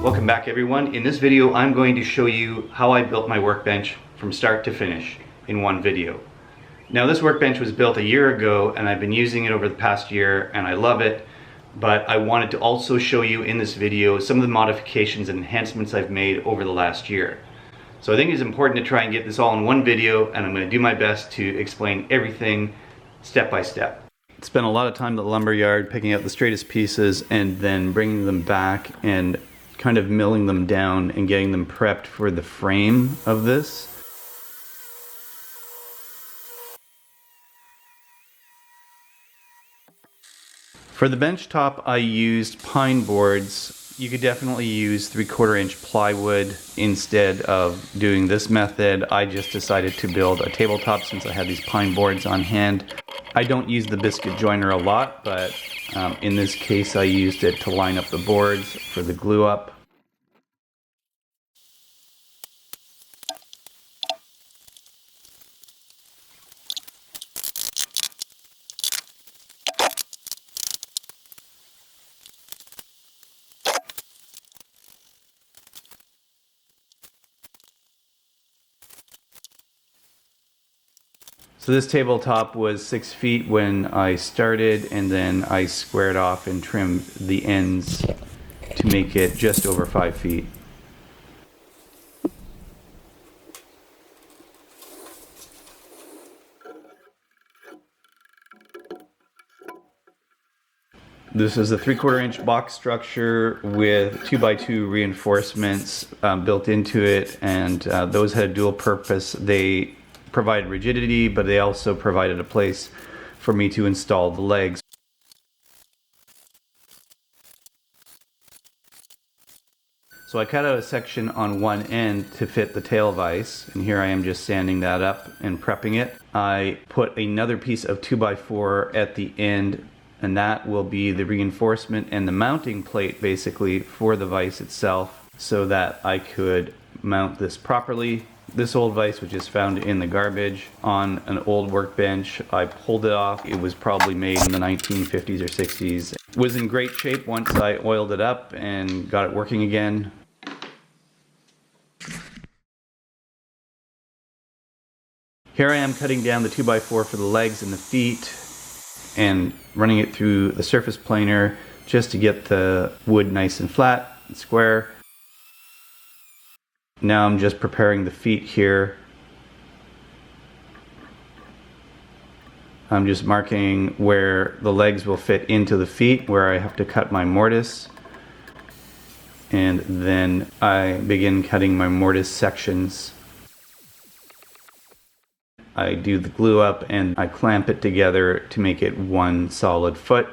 Welcome back everyone. In this video I'm going to show you how I built my workbench from start to finish in one video. Now this workbench was built a year ago and I've been using it over the past year and I love it, but I wanted to also show you in this video some of the modifications and enhancements I've made over the last year. So I think it's important to try and get this all in one video, and I'm going to do my best to explain everything step by step. Spent a lot of time at the lumber yard picking out the straightest pieces and then bringing them back and kind of milling them down and getting them prepped for the frame of this. For the bench top I used pine boards. You could definitely use 3/4 inch plywood instead of doing this method. I just decided to build a tabletop since I had these pine boards on hand. I don't use the biscuit joiner a lot, but in this case I used it to line up the boards for the glue up. So this tabletop was 6 feet when I started, and then I squared off and trimmed the ends to make it just over 5 feet. This is a 3/4 inch box structure with 2x2 reinforcements built into it, and those had a dual purpose. They provided rigidity, but they also provided a place for me to install the legs. So I cut out a section on one end to fit the tail vise, and here I am just sanding that up and prepping it. I put another piece of 2x4 at the end, and that will be the reinforcement and the mounting plate basically for the vise itself, so that I could mount this properly. This old vise was just found in the garbage on an old workbench. I pulled it off. It was probably made in the 1950s or 60s. It was in great shape once I oiled it up and got it working again. Here I am cutting down the 2x4 for the legs and the feet and running it through the surface planer just to get the wood nice and flat and square. Now I'm just preparing the feet here. I'm just marking where the legs will fit into the feet, where I have to cut my mortise. And then I begin cutting my mortise sections. I do the glue up and I clamp it together to make it one solid foot.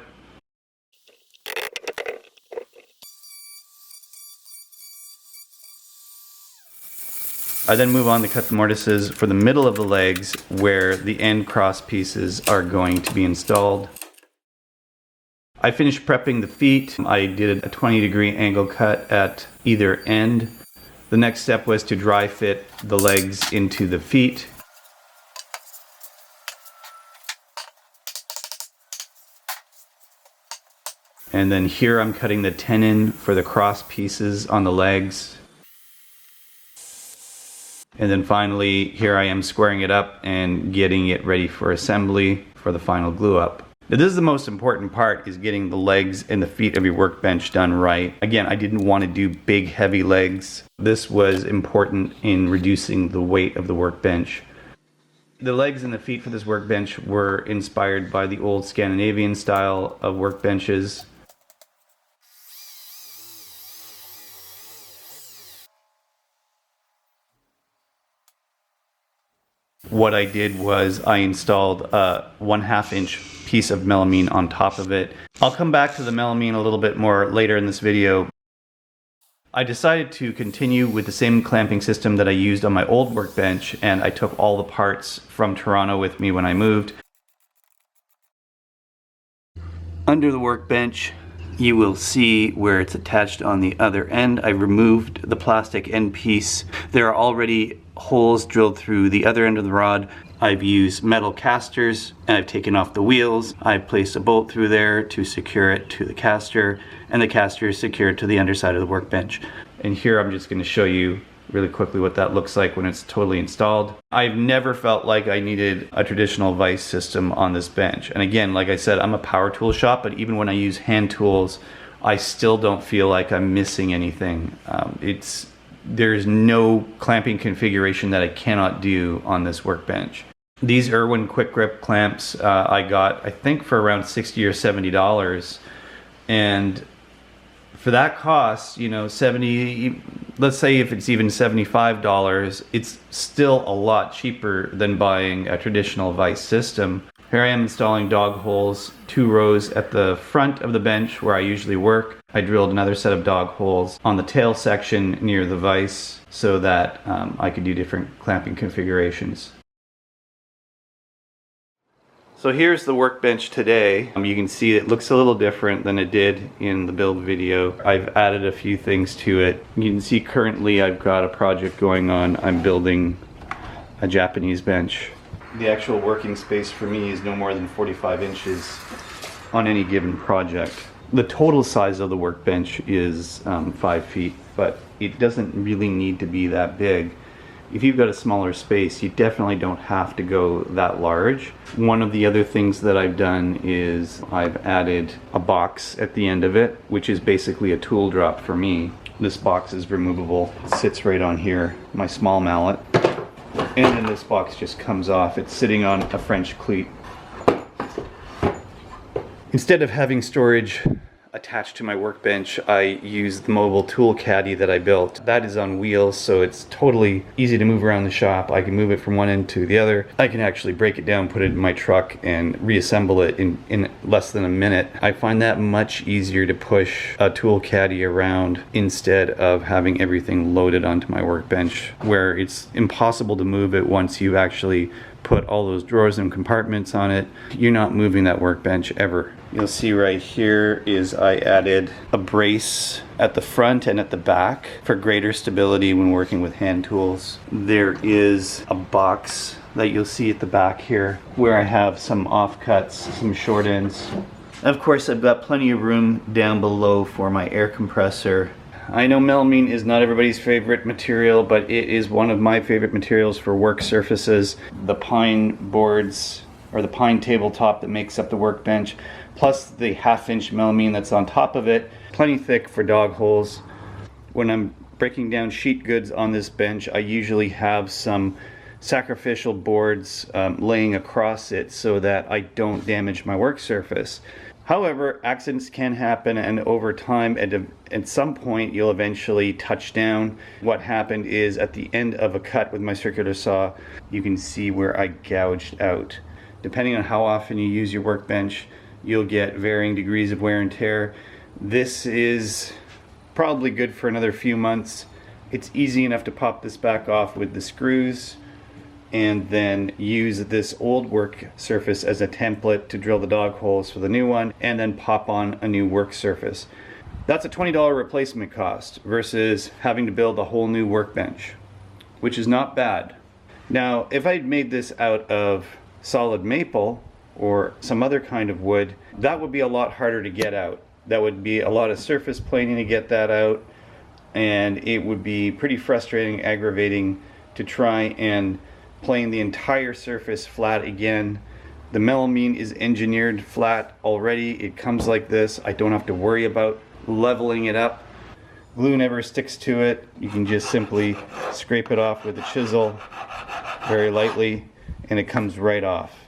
I then move on to cut the mortises for the middle of the legs where the end cross pieces are going to be installed. I finished prepping the feet. I did a 20-degree angle cut at either end. The next step was to dry fit the legs into the feet. And then here I'm cutting the tenon for the cross pieces on the legs. And then finally, here I am squaring it up and getting it ready for assembly for the final glue up. Now this is the most important part, is getting the legs and the feet of your workbench done right. Again, I didn't want to do big heavy legs. This was important in reducing the weight of the workbench. The legs and the feet for this workbench were inspired by the old Scandinavian style of workbenches. What I did was I installed a 1/2 inch piece of melamine on top of it. I'll come back to the melamine a little bit more later in this video. I decided to continue with the same clamping system that I used on my old workbench, and I took all the parts from Toronto with me when I moved. Under the workbench, you will see where it's attached on the other end. I removed the plastic end piece. There are already holes drilled through the other end of the rod. I've used metal casters and I've taken off the wheels. I've placed a bolt through there to secure it to the caster, and the caster is secured to the underside of the workbench. And here I'm just going to show you really quickly what that looks like when it's totally installed. I've never felt like I needed a traditional vise system on this bench. And again, like I said, I'm a power tool shop, but even when I use hand tools, I still don't feel like I'm missing anything. There's no clamping configuration that I cannot do on this workbench. These Irwin quick grip clamps I got, I think, for around $60 or $70. And for that cost, you know, 70, let's say if it's even $75, it's still a lot cheaper than buying a traditional vise system. Here I am installing dog holes, 2 rows at the front of the bench where I usually work. I drilled another set of dog holes on the tail section near the vise so that I could do different clamping configurations. So here's the workbench today. You can see it looks a little different than it did in the build video. I've added a few things to it. You can see currently I've got a project going on. I'm building a Japanese bench. The actual working space for me is no more than 45 inches on any given project. The total size of the workbench is 5 feet, but it doesn't really need to be that big. If you've got a smaller space, you definitely don't have to go that large. One of the other things that I've done is I've added a box at the end of it, which is basically a tool drop for me. This box is removable. It sits right on here, my small mallet. And then this box just comes off. It's sitting on a French cleat. Instead of having storage attached to my workbench, I use the mobile tool caddy that I built. That is on wheels, so it's totally easy to move around the shop. I can move it from one end to the other. I can actually break it down, put it in my truck, and reassemble it in less than a minute. I find that much easier to push a tool caddy around instead of having everything loaded onto my workbench, where it's impossible to move it once you've actually put all those drawers and compartments on it. You're not moving that workbench ever. You'll see right here is I added a brace at the front and at the back for greater stability when working with hand tools. There is a box that you'll see at the back here where I have some offcuts, some short ends. Of course, I've got plenty of room down below for my air compressor. I know melamine is not everybody's favorite material, but it is one of my favorite materials for work surfaces. The pine boards, or the pine tabletop that makes up the workbench, plus the 1/2 inch melamine that's on top of it, plenty thick for dog holes. When I'm breaking down sheet goods on this bench, I usually have some sacrificial boards laying across it so that I don't damage my work surface. However, accidents can happen, and over time, at some point, you'll eventually touch down. What happened is, at the end of a cut with my circular saw, you can see where I gouged out. Depending on how often you use your workbench, you'll get varying degrees of wear and tear. This is probably good for another few months. It's easy enough to pop this back off with the screws, and then use this old work surface as a template to drill the dog holes for the new one, and then pop on a new work surface. That's a $20 replacement cost versus having to build a whole new workbench, which is not bad. Now, if I'd made this out of solid maple or some other kind of wood, that would be a lot harder to get out. That would be a lot of surface planing to get that out, and it would be pretty frustrating, aggravating to try and plane the entire surface flat again. The melamine is engineered flat already. It comes like this. I don't have to worry about leveling it up. Glue never sticks to it. You can just simply scrape it off with a chisel very lightly, and it comes right off.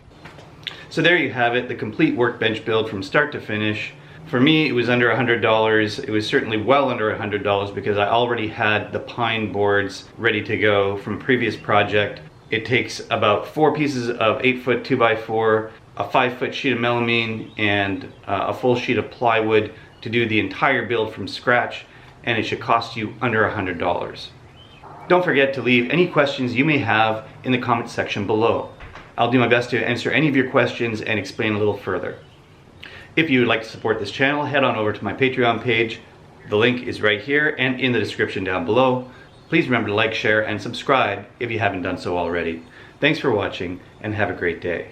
So there you have it, the complete workbench build from start to finish. For me, it was under $100. It was certainly well under $100 because I already had the pine boards ready to go from a previous project. It takes about 4 pieces of 8-foot 2x4, a 5-foot sheet of melamine, and a full sheet of plywood to do the entire build from scratch, and it should cost you under $100. Don't forget to leave any questions you may have in the comment section below. I'll do my best to answer any of your questions and explain a little further. If you would like to support this channel, head on over to my Patreon page. The link is right here and in the description down below. Please remember to like, share, and subscribe if you haven't done so already. Thanks for watching, and have a great day.